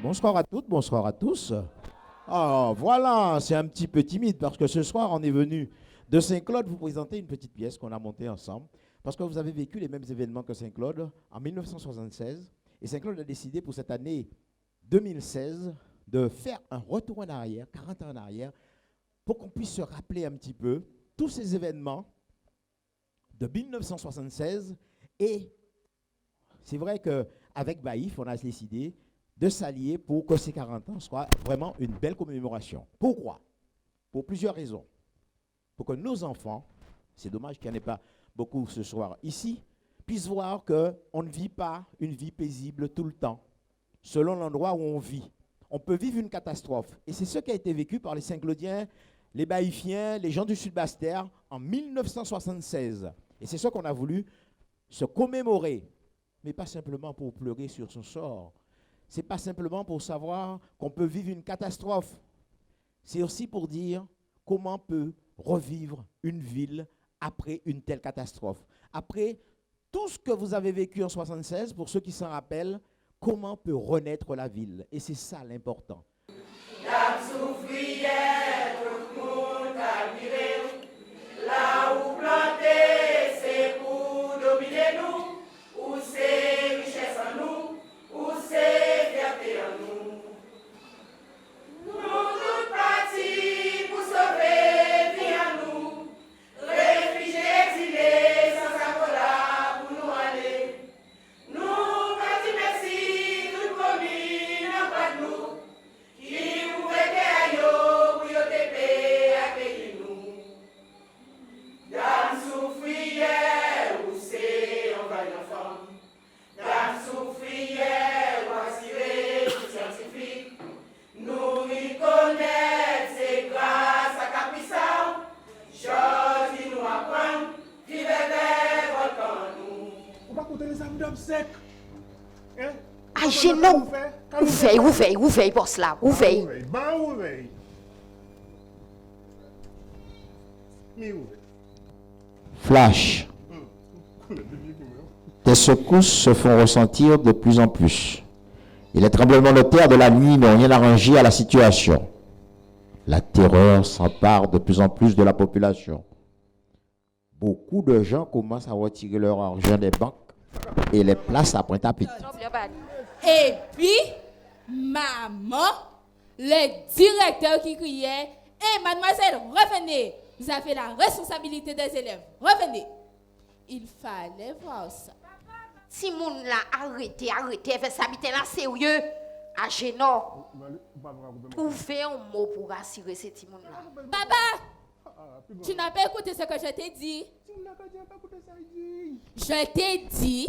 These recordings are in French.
Bonsoir à toutes, bonsoir à tous. Ah, voilà, c'est un petit peu timide parce que ce soir, on est venu de Saint-Claude vous présenter une petite pièce qu'on a montée ensemble parce que vous avez vécu les mêmes événements que Saint-Claude en 1976 et Saint-Claude a décidé pour cette année 2016 de faire un retour en arrière, 40 ans en arrière, pour qu'on puisse se rappeler un petit peu tous ces événements de 1976 et c'est vrai qu'avec Baïf, on a décidé de s'allier pour que ces 40 ans soient vraiment une belle commémoration. Pourquoi? Pour plusieurs raisons. Pour que nos enfants, c'est dommage qu'il n'y en ait pas beaucoup ce soir ici, puissent voir qu'on ne vit pas une vie paisible tout le temps, selon l'endroit où on vit. On peut vivre une catastrophe. Et c'est ce qui a été vécu par les Saint-Claudiens, les Baïfiens, les gens du Sud-Bastère en 1976. Et c'est ce qu'on a voulu se commémorer, mais pas simplement pour pleurer sur son sort. Ce n'est pas simplement pour savoir qu'on peut vivre une catastrophe. C'est aussi pour dire comment peut revivre une ville après une telle catastrophe. Après tout ce que vous avez vécu en 76, pour ceux qui s'en rappellent, comment peut renaître la ville. Et c'est ça l'important. Là où planter, c'est pour dominer nous, où c'est richesse en nous, où c'est fierté en nous. Nous toutes partis pour sauver vie en nous, réfugiés exilés sans savoir là pour nous aller. Nous partis merci, toute commune en bas de nous, qui pouvait ailleurs pour y otépé accueillir nous. Dame souffrière, où c'est en vaillant femme. Dame souffrière, où assurer tout scientifique. Nous y connaître, c'est grâce à Capuissant. Jodi nous apprend, vivre des volcans nous. On va compter les âmes d'hommes secs. Hein? Ah, j'ai non. Ouveille, pour cela. Ouveille. Ouveille. Mais ouveille. Flash. Des secousses se font ressentir de plus en plus. Et les tremblements de terre de la nuit n'ont rien arrangé à la situation. La terreur s'empare de plus en plus de la population. Beaucoup de gens commencent à retirer leur argent des banques et les placent à Pointe-à-Pitre. Et puis, maman, le directeur qui criait, « Mademoiselle, revenez, vous avez la responsabilité des élèves, revenez. » Il fallait voir ça. Si moun là, arrêtez, faites ça, là, sérieux. À Génon, trouvez un mot pour rassurer ces petits moun là. Papa, tu n'as pas écouté ce que je t'ai dit. Je t'ai dit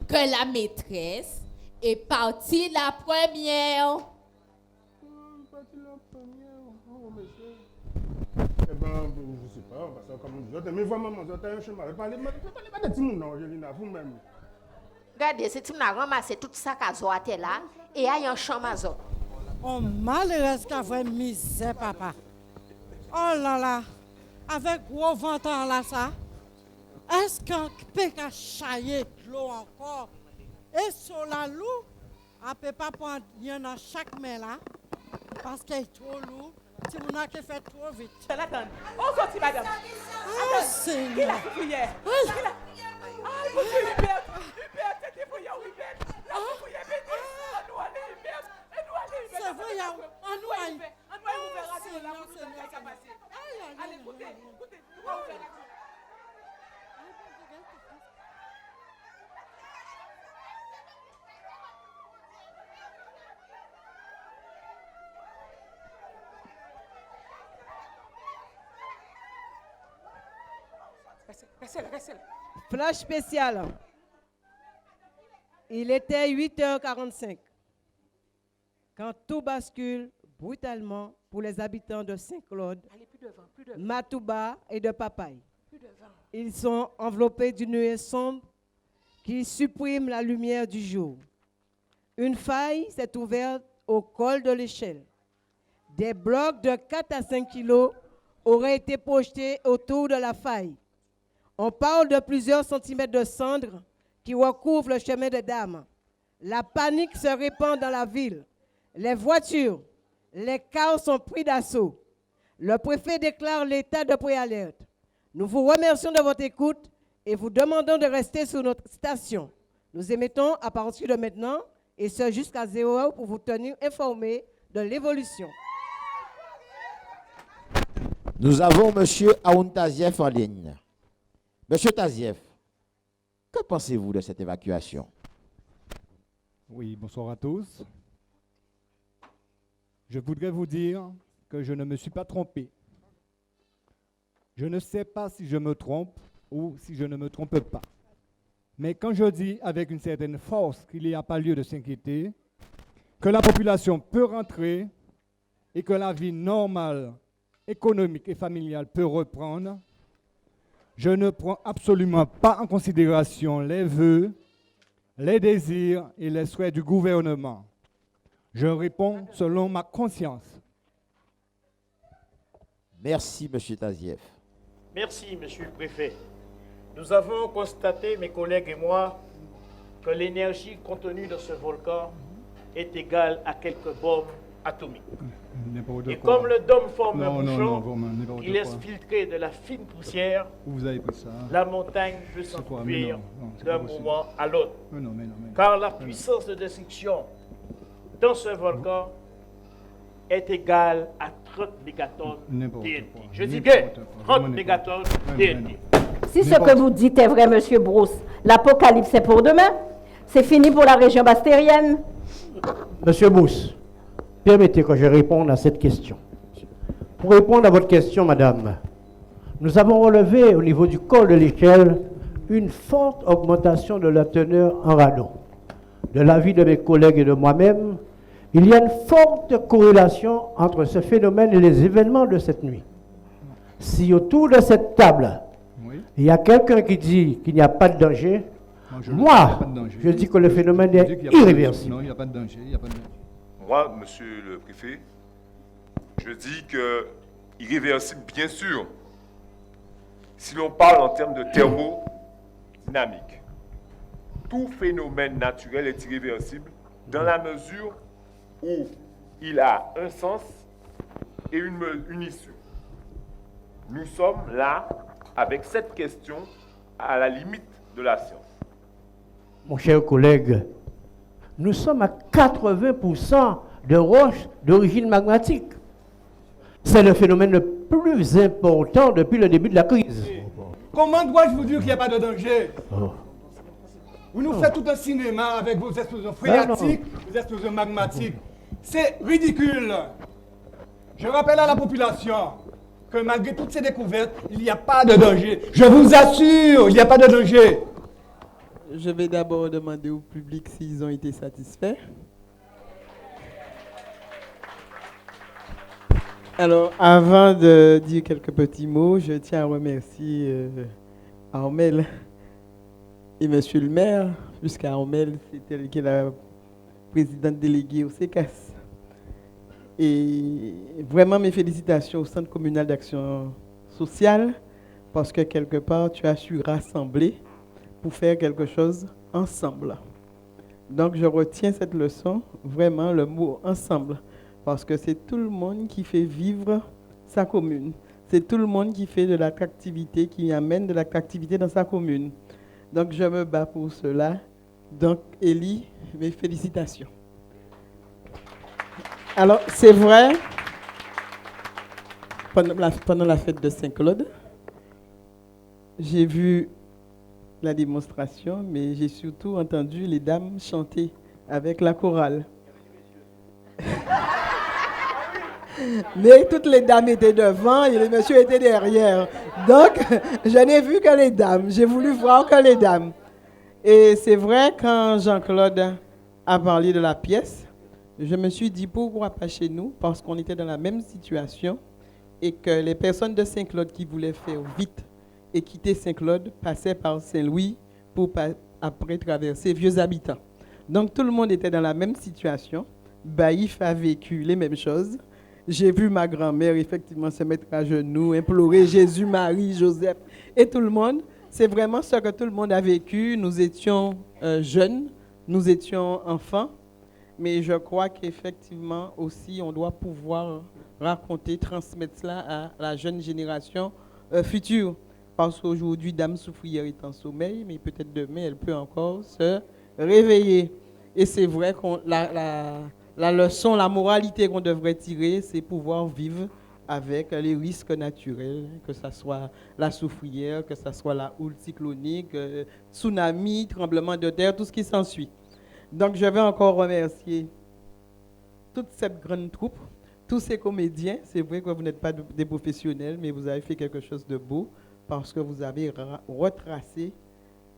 que la maîtresse est partie la première. Eh ben, je sais pas, on va faire comme nous autres. Mais vraiment, maman, vous avez un chemin. Parlez pas de petit monde, non, Angelina, vous-même. Regardez, c'est petit moun a ramassé tout ça qu'a zoaté là et a un champ mazo. Oh, malheureuse qu'a vrai misère, papa. Oh là là, avec gros ventre là, ça. Est-ce qu'on peut chailler de l'eau encore? Et sur la loup, on ne peut pas prendre rien dans chaque main là, parce qu'elle est trop lourd. Si vous n'avez fait trop vite. Attends, on sortit, madame. Oh, Seigneur. Prière. Ah, mon Dieu, Hubert, c'était pour y Hubert. La prière bénie. On doit aller, Hubert. On doit aller, Hubert. C'est vrai, on doit aller. On doit ouvrir la télé, là, pour nous faire ça passer. Allez, écoutez, nous allons ouvrir la télé. Restez-le. Flash spécial. Il était 8h45 quand tout bascule brutalement pour les habitants de Saint-Claude, Matouba et de Papaye. Ils sont enveloppés d'une nuée sombre qui supprime la lumière du jour. Une faille s'est ouverte au col de l'échelle. Des blocs de 4 à 5 kilos auraient été projetés autour de la faille. On parle de plusieurs centimètres de cendres qui recouvrent le chemin des dames. La panique se répand dans la ville. Les voitures, les cars sont pris d'assaut. Le préfet déclare l'état de préalerte. Nous vous remercions de votre écoute et vous demandons de rester sur notre station. Nous émettons à partir de maintenant, et ce jusqu'à 0 heure pour vous tenir informés de l'évolution. Nous avons M. Aoun Tazieff en ligne. M. Tazieff, que pensez-vous de cette évacuation? Oui, bonsoir à tous. Je voudrais vous dire que je ne me suis pas trompé. Je ne sais pas si je me trompe ou si je ne me trompe pas. Mais quand je dis avec une certaine force qu'il n'y a pas lieu de s'inquiéter, que la population peut rentrer et que la vie normale, économique et familiale peut reprendre, je ne prends absolument pas en considération les vœux, les désirs et les souhaits du gouvernement. Je réponds selon ma conscience. Merci, M. Tazieff. Merci, Monsieur le Préfet. Nous avons constaté, mes collègues et moi, que l'énergie contenue dans ce volcan est égale à quelques bombes atomiques. Et comme le dôme forme un bouchon, qui laisse filtrer de la fine poussière, Vous avez pris ça. la montagne peut s'enfuir d'un moment à l'autre. Mais non. Car la puissance de destruction dans ce volcan est égale à 30 mégatonnes TNT. Je dis bien 30 mégatonnes TNT. Si ce que vous dites est vrai, Monsieur Bruce, l'apocalypse est pour demain. C'est fini pour la région bastérienne. Monsieur Bruce, permettez que je réponde à cette question. Pour répondre à votre question, madame, nous avons relevé au niveau du col de l'échelle une forte augmentation de la teneur en radon. De l'avis de mes collègues et de moi-même, il y a une forte corrélation entre ce phénomène et les événements de cette nuit. Si autour de cette table, il y a quelqu'un qui dit qu'il n'y a pas de danger, moi, je dis que le phénomène est irréversible. Non, il n'y a pas de danger. Moi, monsieur le préfet, je dis que irréversible, bien sûr, si l'on parle en termes de thermodynamique. Tout phénomène naturel est irréversible dans la mesure où il a un sens et une issue. Nous sommes là avec cette question à la limite de la science. Mon cher collègue, nous sommes à 80% de roches d'origine magmatique. C'est le phénomène le plus important depuis le début de la crise. Comment dois-je vous dire qu'il n'y a pas de danger? Vous nous faites tout un cinéma avec vos explosions phréatiques, vos explosions magmatiques. C'est ridicule. Je rappelle à la population que malgré toutes ces découvertes, il n'y a pas de danger. Je vous assure, il n'y a pas de danger. Je vais d'abord demander au public s'ils ont été satisfaits. Alors, avant de dire quelques petits mots, je tiens à remercier Armel et Monsieur le maire, puisqu'Armel, c'est elle qui est la présidente déléguée au CECAS. Et vraiment mes félicitations au Centre communal d'action sociale, parce que quelque part, tu as su rassembler pour faire quelque chose ensemble. Donc, je retiens cette leçon, vraiment le mot ensemble, parce que c'est tout le monde qui fait vivre sa commune. C'est tout le monde qui fait de l'attractivité, qui amène de l'attractivité dans sa commune. Donc, je me bats pour cela. Donc, Élie, mes félicitations. Alors, c'est vrai, pendant la fête de Saint-Claude, j'ai vu la démonstration, mais j'ai surtout entendu les dames chanter avec la chorale. Mais toutes les dames étaient devant et les messieurs étaient derrière. Donc, je n'ai vu que les dames. J'ai voulu voir que les dames. Et c'est vrai, quand Jean-Claude a parlé de la pièce, je me suis dit, pourquoi pas chez nous? Parce qu'on était dans la même situation et que les personnes de Saint-Claude qui voulaient faire vite et quitter Saint-Claude passaient par Saint-Louis pour après traverser Vieux Habitants. Donc, tout le monde était dans la même situation. Baïf a vécu les mêmes choses. J'ai vu ma grand-mère effectivement se mettre à genoux, implorer Jésus, Marie, Joseph et tout le monde. C'est vraiment ce que tout le monde a vécu. Nous étions jeunes, nous étions enfants. Mais je crois qu'effectivement aussi, on doit pouvoir raconter, transmettre cela à la jeune génération future. Parce qu'aujourd'hui, Dame Soufrière est en sommeil, mais peut-être demain, elle peut encore se réveiller. Et c'est vrai que la leçon, la moralité qu'on devrait tirer, c'est pouvoir vivre avec les risques naturels, que ce soit la soufrière, que ce soit la houle cyclonique, tsunami, tremblement de terre, tout ce qui s'ensuit. Donc, je vais encore remercier toute cette grande troupe, tous ces comédiens. C'est vrai que vous n'êtes pas des professionnels, mais vous avez fait quelque chose de beau parce que vous avez retracé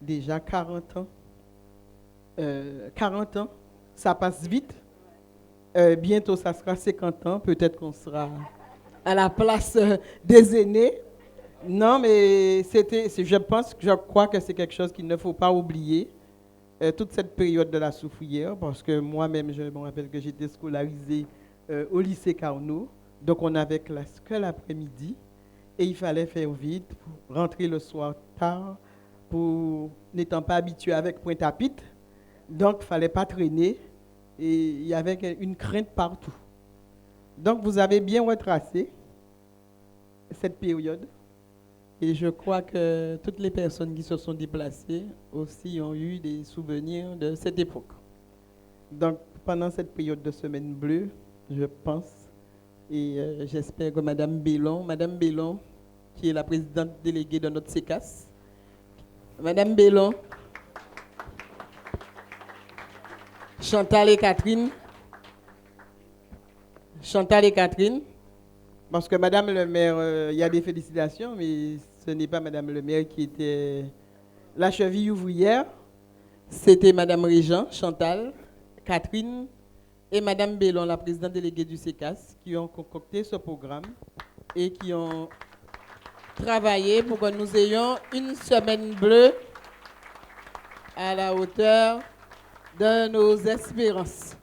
déjà 40 ans. 40 ans, ça passe vite. Bientôt, ça sera 50 ans. Peut-être qu'on sera à la place des aînés. Non, mais je crois que c'est quelque chose qu'il ne faut pas oublier. Toute cette période de la soufrière, parce que moi-même, je me rappelle que j'étais scolarisé au lycée Carnot, donc on avait classe que l'après-midi, et il fallait faire vite, pour rentrer le soir tard, pour n'étant pas habitué avec Pointe-à-Pitre, donc il ne fallait pas traîner, et il y avait une crainte partout. Donc vous avez bien retracé cette période. Et je crois que toutes les personnes qui se sont déplacées aussi ont eu des souvenirs de cette époque. Donc, pendant cette période de Semaine Bleue, je pense, et j'espère que Madame Bellon, qui est la présidente déléguée de notre CECAS, Madame Bellon, Chantal et Catherine, parce que Madame le maire, il y a des félicitations, mais ce n'est pas Madame le maire qui était la cheville ouvrière. C'était Madame Régent, Chantal, Catherine et Madame Bellon, la présidente déléguée du CECAS, qui ont concocté ce programme et qui ont travaillé pour que nous ayons une Semaine Bleue à la hauteur de nos espérances.